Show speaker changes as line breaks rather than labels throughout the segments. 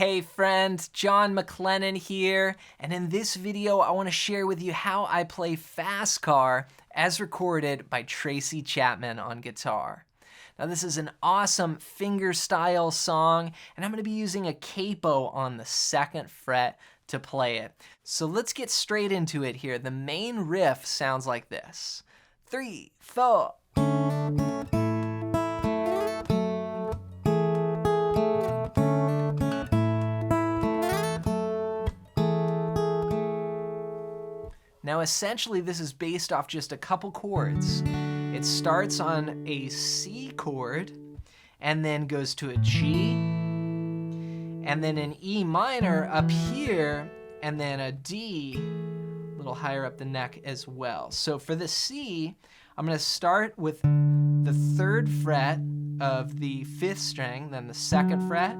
Hey friend, John McLennan here, and in this video I want to share with you how I play Fast Car as recorded by Tracy Chapman on guitar. Now this is an awesome finger-style song, and I'm going to be using a capo on the 2nd fret to play it. So let's get straight into it here. The main riff sounds like this. 3, 4. Now essentially this is based off just a couple chords. It starts on a C chord and then goes to a G and then an E minor up here and then a D a little higher up the neck as well. So for the C, I'm going to start with the 3rd fret of the 5th string, then the 2nd fret,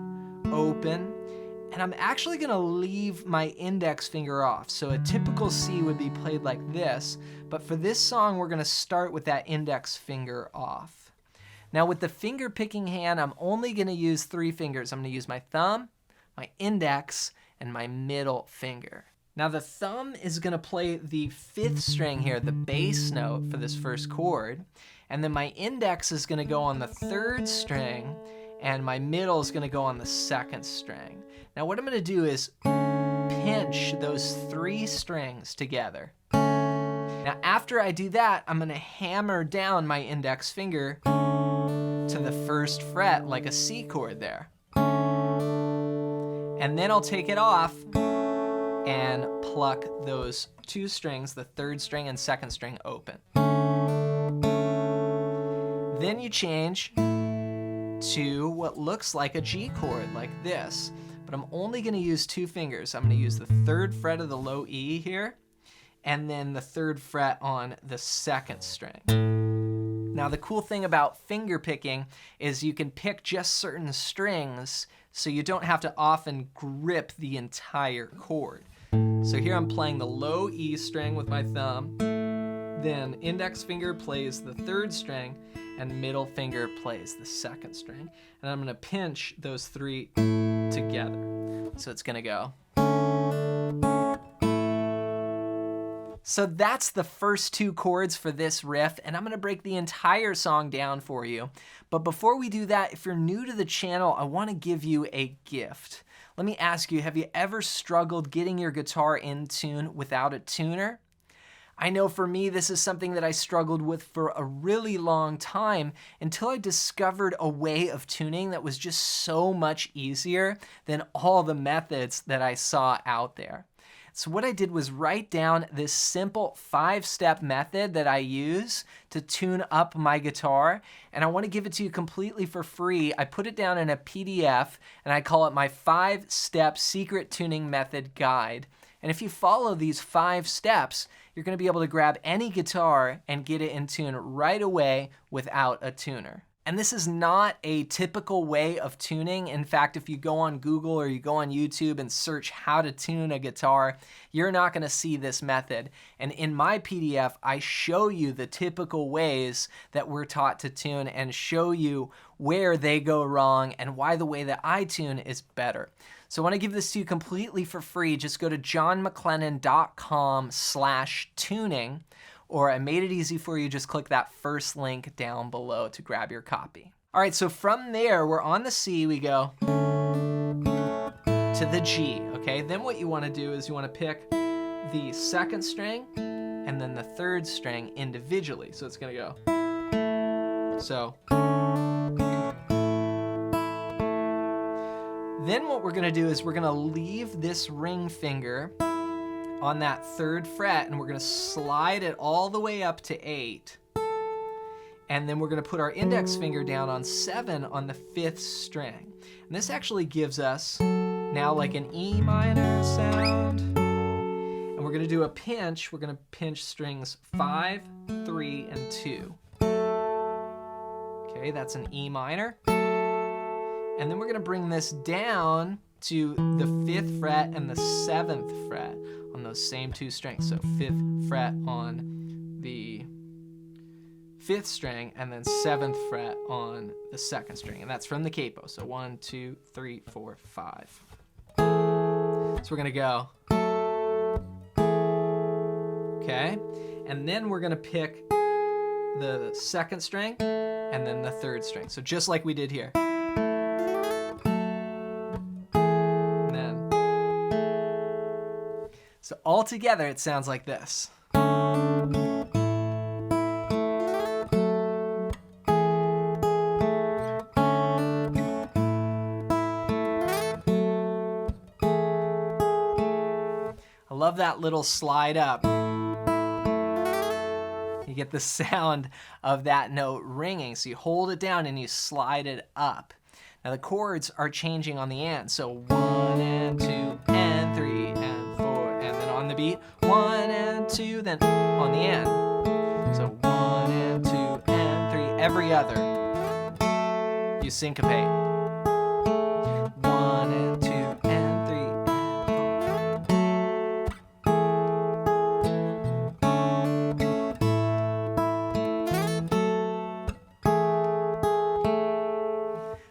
open, and I'm actually gonna leave my index finger off. So a typical C would be played like this, but for this song, we're gonna start with that index finger off. Now with the finger picking hand, I'm only gonna use 3 fingers. I'm gonna use my thumb, my index, and my middle finger. Now the thumb is gonna play the 5th string here, the bass note for this first chord, and then my index is gonna go on the 3rd string, and my middle is gonna go on the 2nd string. Now what I'm gonna do is pinch those 3 strings together. Now after I do that, I'm gonna hammer down my index finger to the 1st fret like a C chord there. And then I'll take it off and pluck those 2 strings, the 3rd string and 2nd string open. Then you change to what looks like a G chord, like this. But I'm only going to use 2 fingers. I'm going to use the 3rd fret of the low E here, and then the 3rd fret on the 2nd string. Now the cool thing about finger picking is you can pick just certain strings, so you don't have to often grip the entire chord. So here I'm playing the low E string with my thumb, then index finger plays the 3rd string, and middle finger plays the 2nd string. And I'm gonna pinch those 3 together. So it's gonna go. So that's the first 2 chords for this riff, and I'm gonna break the entire song down for you. But before we do that, if you're new to the channel, I wanna give you a gift. Let me ask you, have you ever struggled getting your guitar in tune without a tuner? I know for me, this is something that I struggled with for a really long time until I discovered a way of tuning that was just so much easier than all the methods that I saw out there. So what I did was write down this simple 5-step method that I use to tune up my guitar, and I want to give it to you completely for free. I put it down in a PDF, and I call it my 5-step secret tuning method guide. And if you follow these 5 steps, you're going to be able to grab any guitar and get it in tune right away without a tuner. And this is not a typical way of tuning. In fact, if you go on Google or you go on YouTube and search how to tune a guitar, you're not going to see this method. And in my PDF, I show you the typical ways that we're taught to tune and show you where they go wrong and why the way that I tune is better. So I want to give this to you completely for free. Just go to johnmclennan.com/tuning, or I made it easy for you. Just click that first link down below to grab your copy. All right, so from there, we're on the C, we go to the G, okay? Then what you want to do is you want to pick the 2nd string and then the 3rd string individually. So it's going to go. So then what we're gonna do is we're gonna leave this ring finger on that 3rd fret and we're gonna slide it all the way up to 8. And then we're gonna put our index finger down on 7 on the 5th string. And this actually gives us now like an E minor sound. And we're gonna do a pinch. We're gonna pinch strings 5, 3, and 2. Okay, that's an E minor. And then we're going to bring this down to the 5th fret and the 7th fret on those same 2 strings. So 5th fret on the 5th string and then 7th fret on the 2nd string. And that's from the capo. So 1, 2, 3, 4, 5. So we're gonna go. Okay, and then we're gonna pick the second string and then the third string. So just like we did here. And then, so all together it sounds like this. I love that little slide up. You get the sound of that note ringing. So you hold it down and you slide it up. Now the chords are changing on the end. So 1 and 2 and 3 and 4, and then on the beat, 1 and 2, then on the end. So 1 and 2 and 3, every other. You syncopate. 1 and 2 and 3 and 4.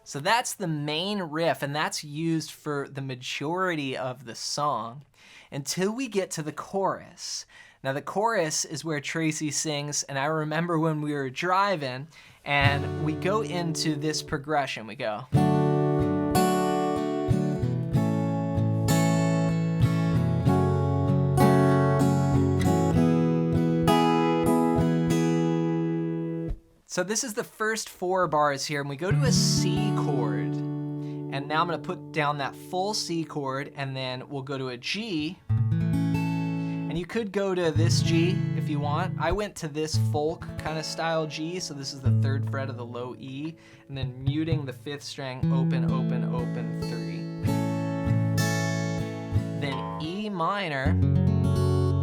So that's the main riff, and that's used for the majority of the song until we get to the chorus. Now the chorus is where Tracy sings, and I remember when we were driving and we go into this progression. We go. So this is the first 4 bars here, and we go to a C chord. And now I'm gonna put down that full C chord, and then we'll go to a G. And you could go to this G if you want. I went to this folk kind of style G, so this is the 3rd fret of the low E, and then muting the 5th string, open, open, open, 3. Then E minor,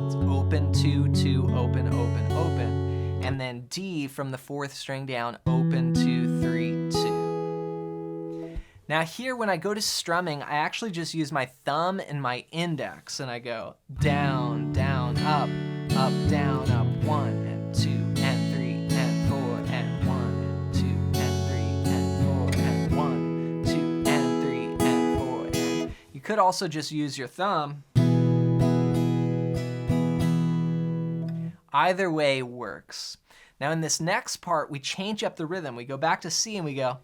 it's open, 2, 2, open, open, open. And then D from the 4th string down, open, 2, 3, 2. Now here, when I go to strumming, I actually just use my thumb and my index, and I go down, down, up, down, up, 1 and 2 and 3 and 4 and 1 and 2 and 3 and 4 and 1, 2 and 3 and 4. And you could also just use your thumb. Either way works. Now in this next part, we change up the rhythm. We go back to C and we go.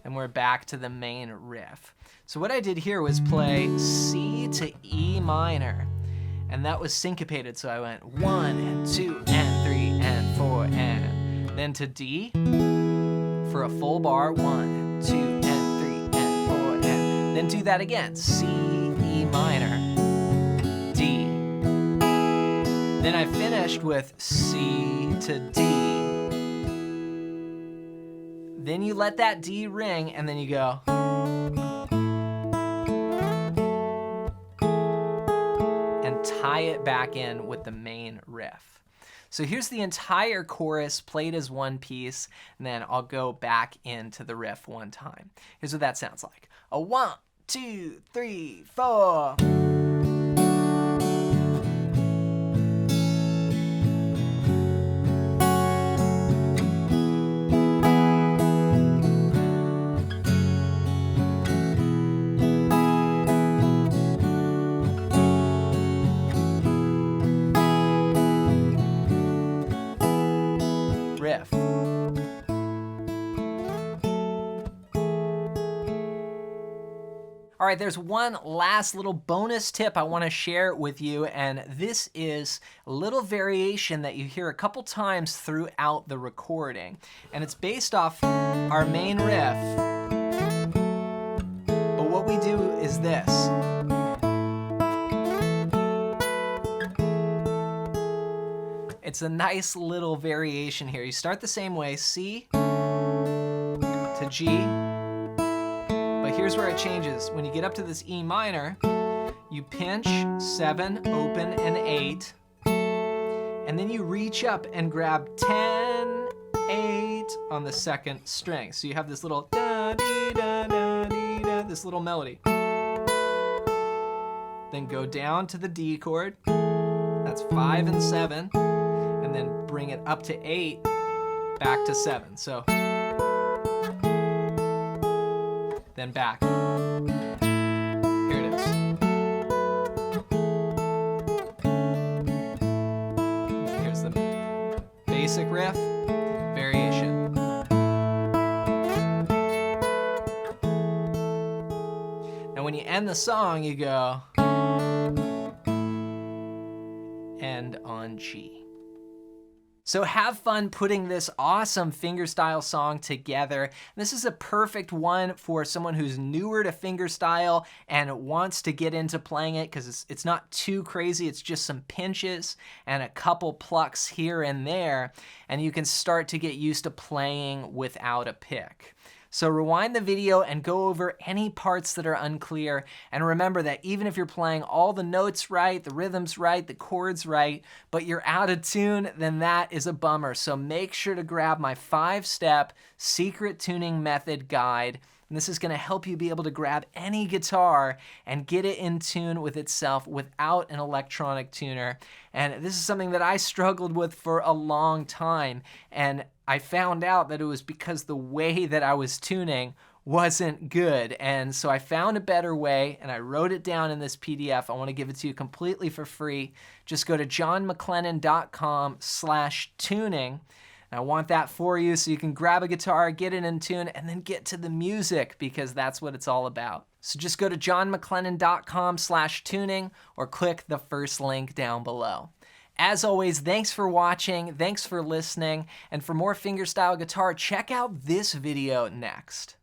And we're back to the main riff. So what I did here was play C to E minor. And that was syncopated, so I went 1 and 2 and 3 and 4 and then to D for a full bar, 1 and 2 and 3 and 4 and then do that again, C, E minor, D. Then I finished with C to D. Then you let that D ring and then you go. Tie it back in with the main riff. So here's the entire chorus played as one piece, and then I'll go back into the riff one time. Here's what that sounds like. A 1, 2, 3, 4. Riff. All right, there's one last little bonus tip I want to share with you, and this is a little variation that you hear a couple times throughout the recording, and it's based off our main riff, but what we do is this. It's a nice little variation here. You start the same way, C to G, but here's where it changes. When you get up to this E minor, you pinch 7, open, and 8, and then you reach up and grab 10, 8 on the 2nd string. So you have this little da-dee-da-da-dee-da, this little melody. then go down to the D chord. That's 5 and 7, and then bring it up to 8, back to 7. So then back. Here it is. Here's the basic riff, variation. Now when you end the song, you go end on G. So have fun putting this awesome fingerstyle song together. This is a perfect one for someone who's newer to fingerstyle and wants to get into playing it because it's not too crazy. It's just some pinches and a couple plucks here and there, and you can start to get used to playing without a pick. So rewind the video and go over any parts that are unclear. And remember that even if you're playing all the notes right, the rhythms right, the chords right, but you're out of tune, then that is a bummer. So make sure to grab my 5-step secret tuning method guide. And this is going to help you be able to grab any guitar and get it in tune with itself without an electronic tuner. And this is something that I struggled with for a long time. And I found out that it was because the way that I was tuning wasn't good. And so I found a better way and I wrote it down in this PDF. I want to give it to you completely for free. Just go to johnmclennan.com/tuning. I want that for you so you can grab a guitar, get it in tune, and then get to the music because that's what it's all about. So just go to johnmclennan.com/tuning or click the first link down below. As always, thanks for watching, thanks for listening, and for more fingerstyle guitar, check out this video next.